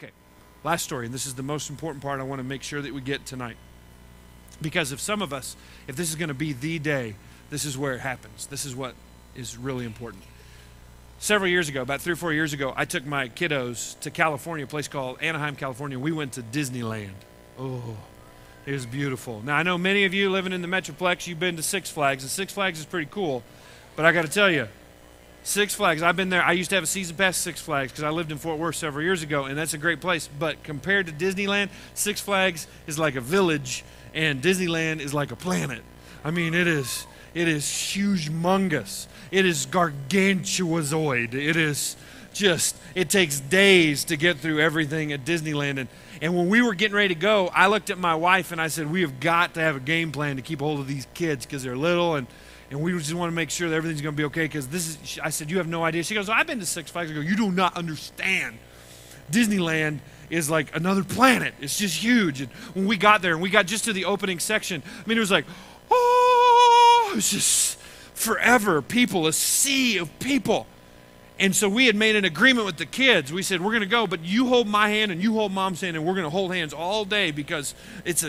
Okay, last story, and this is the most important part I want to make sure that we get tonight. Because if some of us, if this is going to be the day, this is where it happens. This is what is really important. Several years ago, about 3 or 4 years ago, I took my kiddos to California, a place called Anaheim, California. We went to Disneyland. Oh, it was beautiful. Now, I know many of you living in the Metroplex, you've been to Six Flags, and Six Flags is pretty cool. But I got to tell you, Six Flags, I've been there. I used to have a season pass Six Flags because I lived in Fort Worth several years ago, and that's a great place. But compared to Disneyland, Six Flags is like a village, and Disneyland is like a planet. I mean, it is humongous. It is gargantuozoid. It is just, it takes days to get through everything at Disneyland. And when we were getting ready to go, I looked at my wife and I said, we have got to have a game plan to keep hold of these kids because they're little, and we just want to make sure that everything's going to be okay because this is, I said, you have no idea. She goes, I've been to Six Flags. I go, you do not understand. Disneyland is like another planet. It's just huge. And when we got there and we got just to the opening section, I mean, it was like, oh, it was just forever people, a sea of people. And so we had made an agreement with the kids. We said, we're going to go, but you hold my hand and you hold mom's hand, and we're going to hold hands all day because it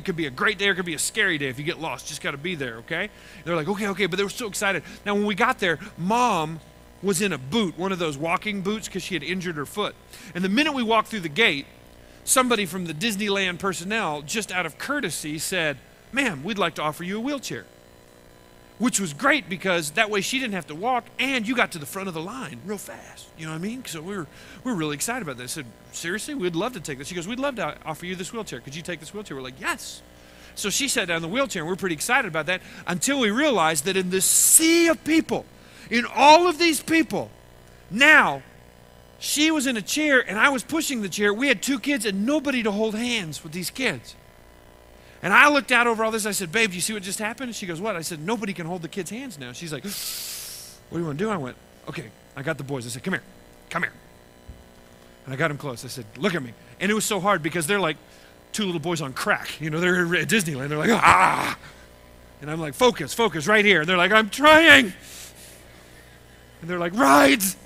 could be a great day or it could be a scary day if you get lost. Just got to be there, okay? And they're like, okay, but they were so excited. Now, when we got there, mom was in a boot, one of those walking boots, because she had injured her foot. And the minute we walked through the gate, somebody from the Disneyland personnel, just out of courtesy, said, ma'am, we'd like to offer you a wheelchair. Which was great because that way she didn't have to walk, and you got to the front of the line real fast. You know what I mean? So we were really excited about this. I said, seriously? We'd love to take this. She goes, we'd love to offer you this wheelchair. Could you take this wheelchair? We're like, yes. So she sat down in the wheelchair, and we're pretty excited about that until we realized that in this sea of people, in all of these people, now she was in a chair, and I was pushing the chair. We had 2 kids and nobody to hold hands with these kids. And I looked out over all this. I said, babe, do you see what just happened? She goes, what? I said, nobody can hold the kids' hands now. She's like, what do you want to do? I went, okay, I got the boys. I said, come here. And I got them close. I said, look at me. And it was so hard because they're like 2 little boys on crack. You know, they're at Disneyland. They're like, ah. And I'm like, focus right here. And they're like, I'm trying. And they're like, rides.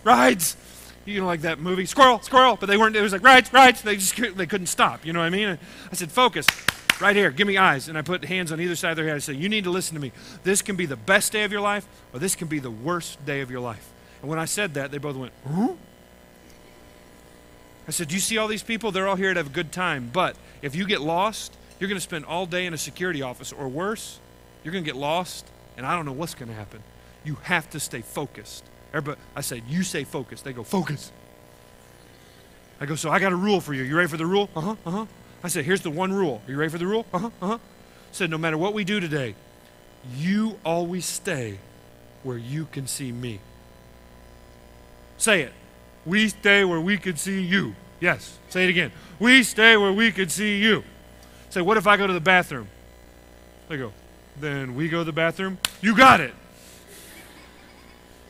You know, like that movie, squirrel. But they weren't, it was like, rides. They couldn't stop. You know what I mean? I said, focus. Right here, give me eyes. And I put hands on either side of their head. I said, you need to listen to me. This can be the best day of your life, or this can be the worst day of your life. And when I said that, they both went, huh? I said, do you see all these people? They're all here to have a good time. But if you get lost, you're going to spend all day in a security office, or worse, you're going to get lost, and I don't know what's going to happen. You have to stay focused. Everybody, I said, you say focus. They go, focus. I go, so I got a rule for you. You ready for the rule? Uh-huh. I said, here's the one rule. Are you ready for the rule? I said, no matter what we do today, you always stay where you can see me. Say it. We stay where we can see you. Yes. Say it again. We stay where we can see you. Say, what if I go to the bathroom? They go, then we go to the bathroom. You got it.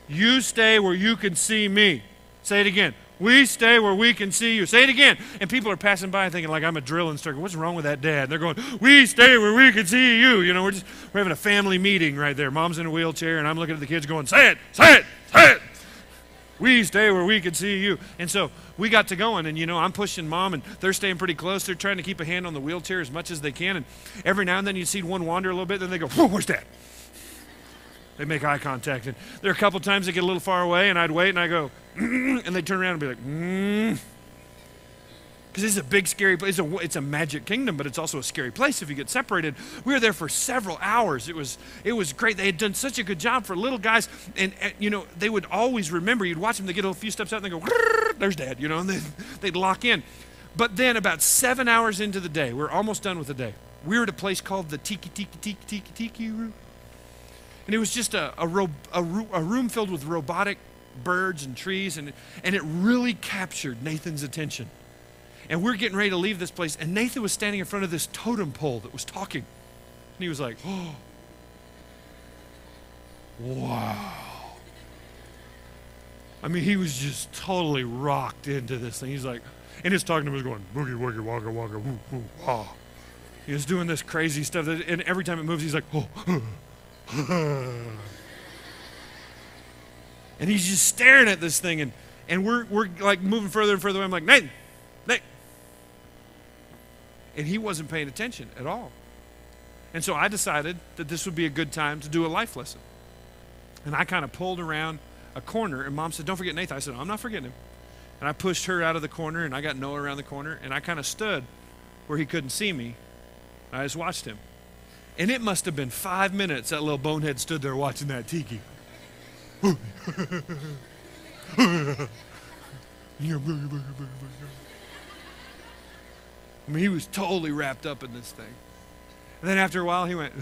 You stay where you can see me. Say it again. We stay where we can see you. Say it again. And people are passing by thinking like I'm a drill instructor. What's wrong with that dad? And they're going, we stay where we can see you. You know, we're having a family meeting right there. Mom's in a wheelchair, and I'm looking at the kids going, say it. We stay where we can see you. And so we got to going, and, you know, I'm pushing mom, and they're staying pretty close. They're trying to keep a hand on the wheelchair as much as they can. And every now and then you see one wander a little bit, then they go, whoa, where's that? They make eye contact. And there are a couple times they get a little far away, and I'd wait, and I go, and they turn around and be like, because it's a big, scary place. It's a magic kingdom, but it's also a scary place if you get separated. We were there for several hours. It was great. They had done such a good job for little guys, and you know, they would always remember. You'd watch them. They get a few steps out, and they go, there's Dad, you know, and they'd lock in. But then about 7 hours into the day, we're almost done with the day, we were at a place called the Tiki Room. And it was just a room filled with robotic birds and trees, and it really captured Nathan's attention. And we're getting ready to leave this place, and Nathan was standing in front of this totem pole that was talking. And he was like, oh, wow. I mean, he was just totally rocked into this thing. He's like, and his talking to him was going, boogie, woogie, wagga, wagga, woo, woo, ah. He was doing this crazy stuff, and every time it moves, he's like, oh, and he's just staring at this thing, and we're like moving further and further away. I'm like, Nathan, Hey. And he wasn't paying attention at all. And so I decided that this would be a good time to do a life lesson. And I kind of pulled around a corner, and Mom said, don't forget Nathan. I said, I'm not forgetting him. And I pushed her out of the corner, and I got Noah around the corner, and I kind of stood where he couldn't see me. I just watched him. And it must have been 5 minutes that little bonehead stood there watching that tiki. I mean, he was totally wrapped up in this thing. And then after a while, he went,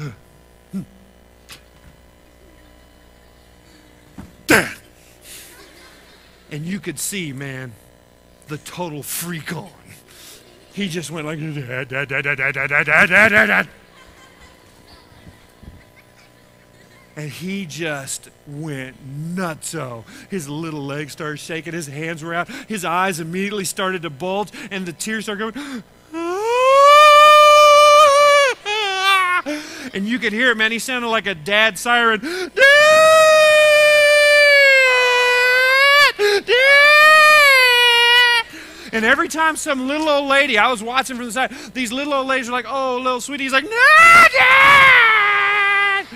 Dad! And you could see, man, the total freak on. He just went like, Dad, Dad, Dad, Dad, Dad, Dad, Dad, Dad, Dad, Dad. And he just went nutso. His little legs started shaking. His hands were out. His eyes immediately started to bulge. And the tears started going. And you could hear it, man. He sounded like a dad siren. Dad! Dad! And every time some little old lady, I was watching from the side, these little old ladies were like, oh, little sweetie. He's like, no, Dad!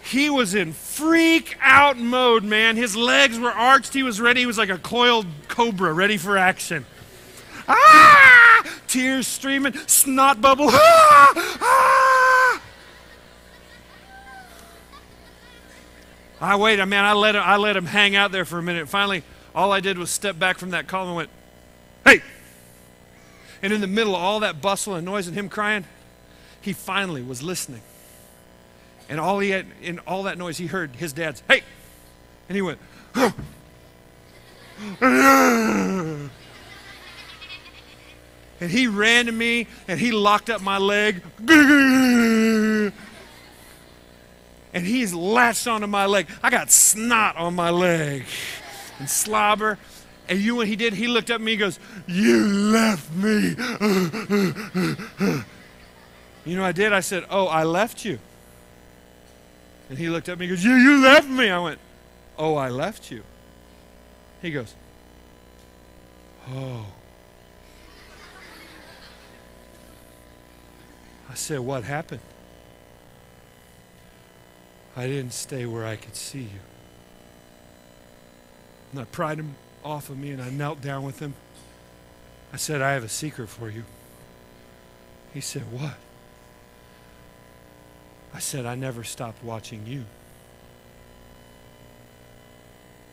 He was in freak out mode, man. His legs were arched. He was ready. He was like a coiled cobra, ready for action. Ah! Tears streaming, snot bubble. Ah! Ah! I waited, man. I let him hang out there for a minute. Finally, all I did was step back from that column and went, hey! And in the middle of all that bustle and noise and him crying, he finally was listening. And all he had, in all that noise, he heard his dad's, hey! And he went, huh. And he ran to me, and he locked up my leg. And he's latched onto my leg. I got snot on my leg and slobber. And you know what he did? He looked up at me and goes, you left me. You know what I did? I said, oh, I left you. And he looked at me and goes, you left me. I went, oh, I left you. He goes, oh. I said, what happened? I didn't stay where I could see you. And I pried him off of me and I knelt down with him. I said, I have a secret for you. He said, what? I said, I never stopped watching you.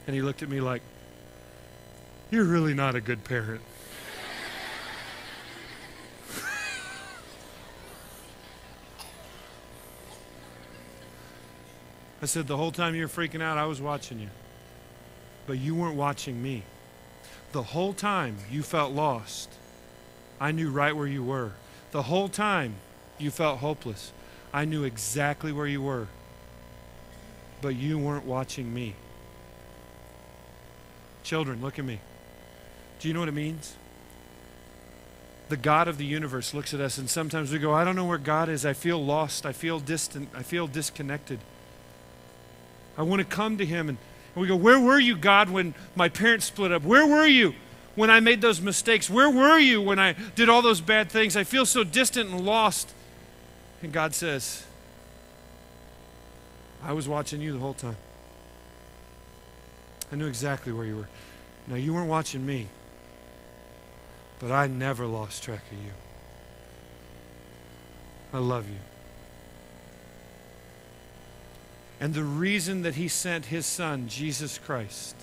And he looked at me like, you're really not a good parent. I said, the whole time you were freaking out, I was watching you. But you weren't watching me. The whole time you felt lost, I knew right where you were. The whole time you felt hopeless, I knew exactly where you were. But you weren't watching me. Children, look at me. Do you know what it means? The God of the universe looks at us and sometimes we go, I don't know where God is. I feel lost. I feel distant. I feel disconnected. I want to come to him and we go, where were you, God, when my parents split up? Where were you when I made those mistakes? Where were you when I did all those bad things? I feel so distant and lost. And God says, I was watching you the whole time. I knew exactly where you were. Now, you weren't watching me, but I never lost track of you. I love you. And the reason that he sent his son, Jesus Christ,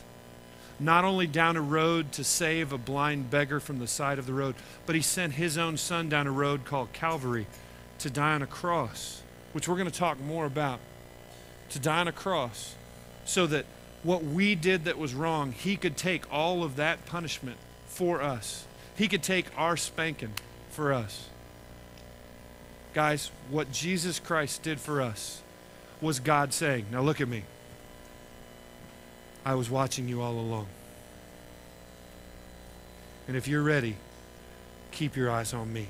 not only down a road to save a blind beggar from the side of the road, but he sent his own son down a road called Calvary to die on a cross, which we're going to talk more about, to die on a cross so that what we did that was wrong, he could take all of that punishment for us. He could take our spanking for us. Guys, what Jesus Christ did for us was God saying, now look at me. I was watching you all along. And if you're ready, keep your eyes on me.